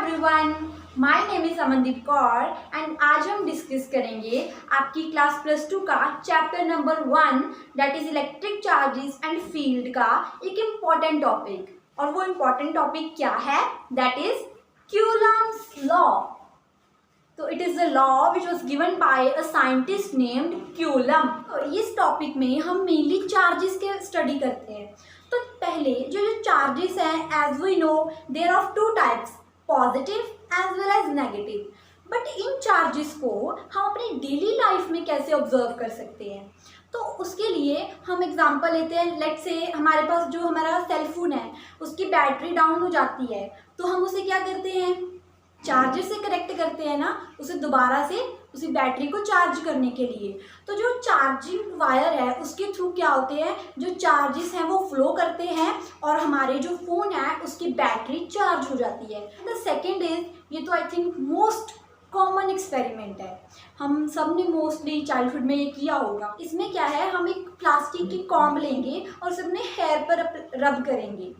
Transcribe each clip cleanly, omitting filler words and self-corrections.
Everyone, my name is Amandeep Kaur and आज हम discuss करेंगे आपकी क्लास +2 का chapter number 1 that is electric charges and field का एक इम्पॉर्टेंट टॉपिक। और वो इम्पॉर्टेंट टॉपिक क्या है? That is Coulomb's law. तो it is the law which was given by a scientist named Coulomb. तो इस टॉपिक में हम मेनली चार्जेस के स्टडी करते हैं। तो पहले जो चार्जेस हैं, as we know there of two types, positive as well as negative. But इन चार्जेस को हम अपनी डेली लाइफ में कैसे ऑब्जर्व कर सकते हैं? तो उसके लिए हम एग्जांपल लेते हैं। लेट्स से हमारे पास जो हमारा सेल फोन है उसकी बैटरी डाउन हो जाती है, तो हम उसे क्या करते हैं? चार्जर से कनेक्ट करते हैं ना, उसे दोबारा से उसी बैटरी को चार्ज करने के लिए। तो जो चार्जिंग वायर है उसके थ्रू क्या होते हैं, जो चार्जेस हैं वो फ्लो करते हैं और हमारे जो फ़ोन है उसकी बैटरी चार्ज हो जाती है। द सेकेंड इज, ये तो I think most common experiment है, हम सब ने मोस्टली चाइल्डहुड में ये किया होगा। इसमें क्या है, हम एक प्लास्टिक की कॉम्ब लेंगे और उसे अपने हेयर पर रब करेंगे।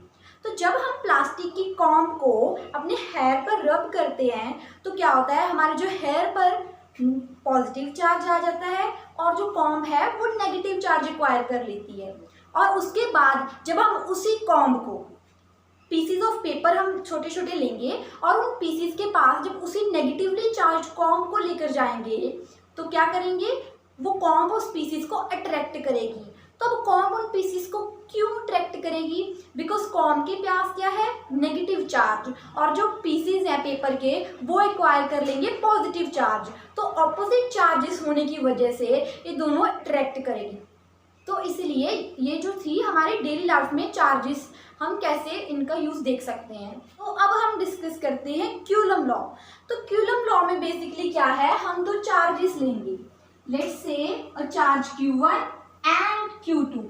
तो जब हम प्लास्टिक की कॉम्ब को अपने हेयर पर रब करते हैं तो क्या होता है, हमारे जो हेयर पर पॉजिटिव चार्ज आ जाता है और जो कॉम्ब है वो नेगेटिव चार्ज एक्वायर कर लेती है। और उसके बाद जब हम उसी कॉम्ब को पीसीज ऑफ पेपर हम छोटे छोटे लेंगे और उन पीसीज के पास जब उसी नेगेटिवली चार्ज कॉम्ब को लेकर जाएंगे तो क्या करेंगे, वो कॉम्ब उस पीसीज को अट्रैक्ट करेगी। तो अब कॉम्ब उन पीसीज को क्यों अट्रैक्ट करेगी? बिकॉज कॉम्ब के पास क्या है, नेगेटिव चार्ज, और जो पीसीज हैं पेपर के वो एक्वायर कर लेंगे पॉजिटिव चार्ज। तो ऑपोजिट चार्जेस होने की वजह से ये दोनों अट्रैक्ट करेगी। तो इसलिए ये जो थी हमारे डेली लाइफ में चार्जेस, हम कैसे इनका यूज़ देख सकते हैं। तो अब हम डिस्कस करते हैं क्यूलम लॉ। तो क्यूलम लॉ में बेसिकली क्या है, हम दो चार्जेस लेंगे, let's say a charge Q1 and Q2।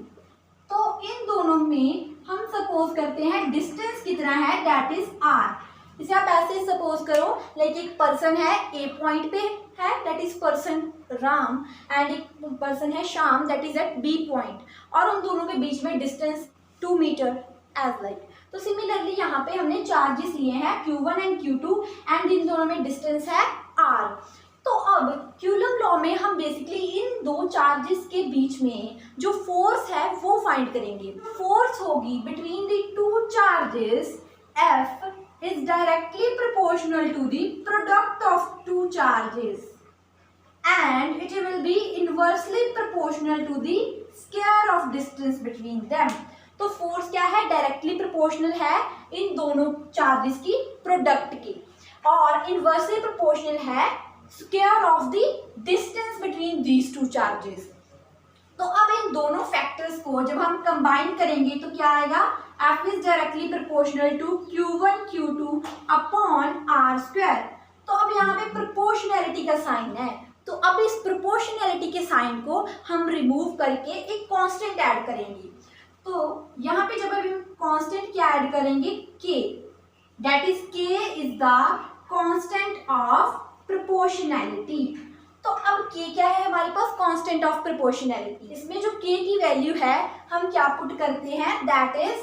तो इन दोनों में हम सपोज करते हैं डिस्टेंस कितना है, दैट इज R। इसे आप ऐसे सपोज करो, लाइक एक पर्सन है A पॉइंट पे है, that is person Ram, and एक पर्सन है Shyam, that is at B point, और उन दोनों के बीच में डिस्टेंस 2 मीटर एज लाइक। तो सिमिलरली यहाँ पे हमने चार्जेस लिए हैं Q1 and Q2 and in दोनों में डिस्टेंस है R। तो अब क्यूलम लॉ में हम बेसिकली इन दो चार्जेस के बीच में जो फोर्स है वो फाइंड करेंगे। फोर्स होगी between the two charges, F is directly proportional to the product of two charges and it will be inversely proportional to the square of distance between them। तो force क्या है, directly proportional है इन दोनों charges की product के, और inversely proportional है square of the distance between these two charges. तो अब इन दोनों फैक्टर्स को जब हम कंबाइन करेंगे तो क्या आएगा, F is directly proportional to Q1 Q2 upon R square. तो अब यहाँ पे प्रोपोर्शनैलिटी का साइन है, तो अब इस प्रोपोर्शनैलिटी के साइन को हम रिमूव करके एक कांस्टेंट ऐड करेंगे। तो यहाँ पे जब हम कांस्टेंट क्या ऐड करेंगे, K, that is K is the constant of proportionality. तो अब K क्या है हमारे पास, कांस्टेंट ऑफ प्रोपोर्शनैलिटी। इसमें जो K की वैल्यू है हम क्या पुट करते हैं, that is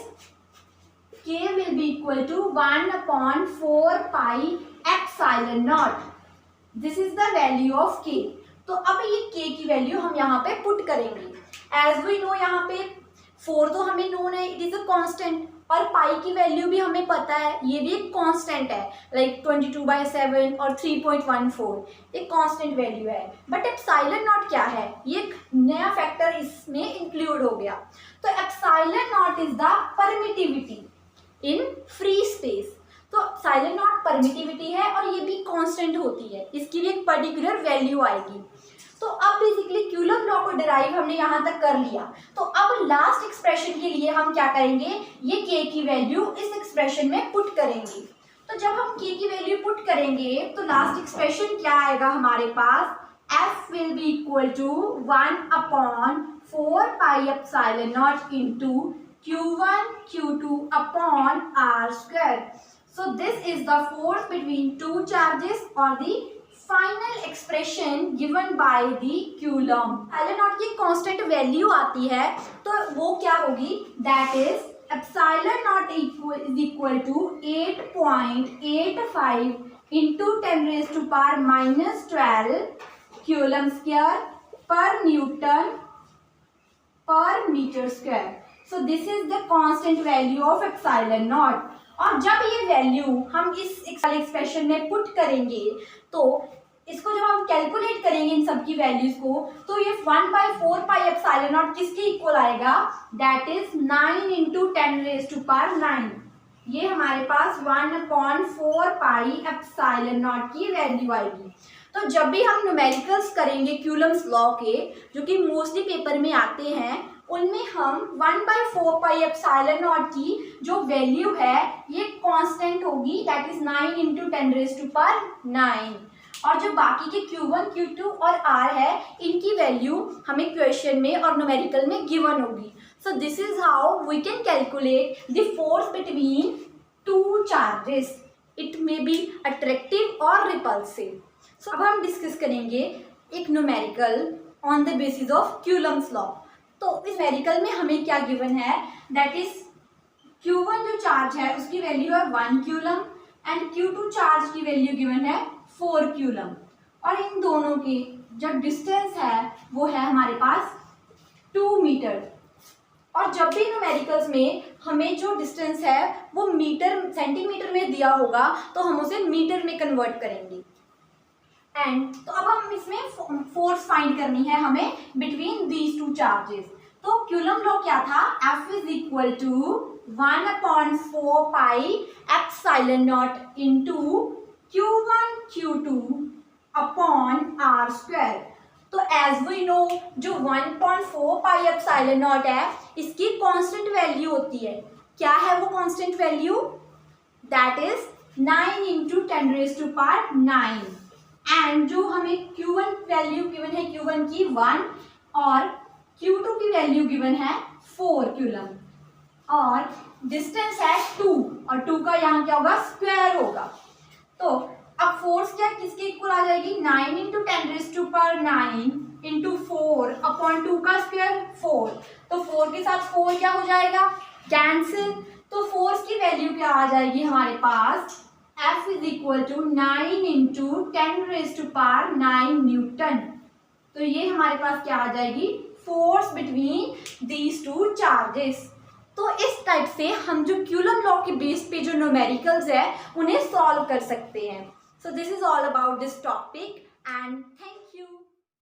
K will be equal to 1/4 pi epsilon naught. This is the value of K। तो अब ये K की वैल्यू हम यहाँ पे पुट करेंगे। एज वी नो यहाँ पे 4 तो हमें नोन है, इट इज अ कांस्टेंट, और पाई की वैल्यू भी हमें पता है, ये भी एक कांस्टेंट है, लाइक 22/7 और 3.14 एक कांस्टेंट वैल्यू है। बट एप्सिलॉन नॉट क्या है, ये एक नया फैक्टर इसमें इंक्लूड हो गया। तो epsilon naught is the permittivity in free space. तो एप्सिलॉन नॉट परमिटिविटी है और ये भी कांस्टेंट होती है, इसकी भी एक पर्टिकुलर वैल्यू आएगी। तो अब बेसिकली क्यूलम लॉ को डिराइव हमने यहाँ तक कर लिया। तो अब लास्ट एक्सप्रेशन के लिए हम क्या करेंगे, ये K की वैल्यू इस एक्सप्रेशन में पुट करेंगे। तो जब हम K की वैल्यू पुट करेंगे तो लास्ट एक्सप्रेशन क्या आएगा हमारे पास, F will be equal to 1/4 pi epsilon naught into Q1 Q2 upon R square. So this is the force between two charges or the final expression given by the Coulomb। Epsilon naught की constant value आती है तो वो क्या होगी, that is epsilon naught is equal to 8.85 into 10⁻⁻12 coulomb square per newton per metre square. So this is the constant value of epsilon naught. और जब ये वैल्यू हम इस एक्सप्रेशन में पुट करेंगे तो इसको जब हम कैलकुलेट करेंगे इन सब की वैल्यूज को, तो ये 1/4 पाई एप्सिलॉन नॉट किसके इक्वल आएगा, दैट इज 9 इंटू 10⁻9. ये हमारे पास 1/4 पाई एप्सिलॉन नॉट की वैल्यू आएगी. तो जब भी हम न्यूमेरिकल्स करेंगे कूलम्स लॉ के, जो कि मोस्टली पेपर में आते हैं, उनमें हम 1/4 पाई एप्सिलॉन नॉट की जो वैल्यू है ये कांस्टेंट होगी, दैट इज 9 इंटू 10⁻9. और जो बाकी के Q1, Q2 और R है, इनकी वैल्यू हमें क्वेश्चन में और न्यूमेरिकल में गिवन होगी. So this is how we can calculate the force between two charges. It may be attractive और रिपल्सिव. सो अब हम डिस्कस करेंगे एक numerical on the basis of Coulomb's law. तो इस न्यूमेरिकल में हमें क्या गिवन है, दैट इज Q1 जो चार्ज है उसकी वैल्यू है 1 कूलम एंड Q2 चार्ज की वैल्यू गिवन है 4 कूलम. और इन दोनों की जो डिस्टेंस है वो है हमारे पास 2 मीटर. और जब भी न्यूमेरिकल्स में हमें जो डिस्टेंस है वो मीटर सेंटीमीटर में दिया होगा तो हम उसे मीटर में कन्वर्ट करेंगे. एंड तो अब हम इसमें फोर्स फाइंड करनी है हमें बिटवीन दीज टू चार्जेस. तो कूलम लॉ क्या था, F is equal to 1/4 pi epsilon naught into Q1 Q2 upon R square. तो एज वी नो जो 1/4 पाई एप्सिलॉन नॉट है इसकी कांस्टेंट वैल्यू होती है. क्या है वो constant value, that is 9 into 10⁻9. And जो हमें Q1 वैल्यू गिवन है, Q1 की 1 और Q2 की वैल्यू गिवन है 4 कूलम. और डिस्टेंस है 2 और 2 का यहाँ क्या होगा, स्क्वायर होगा. तो अब फोर्स क्या किसके इक्वल आ जाएगी, 9 इंटू 10⁻9 इंटू 4 अपॉन 2 का स्क्वायर 4. तो 4 के साथ 4 क्या हो जाएगा, कैंसिल. तो फोर्स की वैल्यू क्या आ जाएगी हमारे पास, F is equal to 9 into 10⁻9 newton. तो ये हमारे पास क्या आ जाएगी, force between these two charges. तो इस टाइप से हम जो कूलम लॉ के बेस पे जो न्यूमेरिकल्स है उन्हें सॉल्व कर सकते हैं. सो this is all about this topic and thank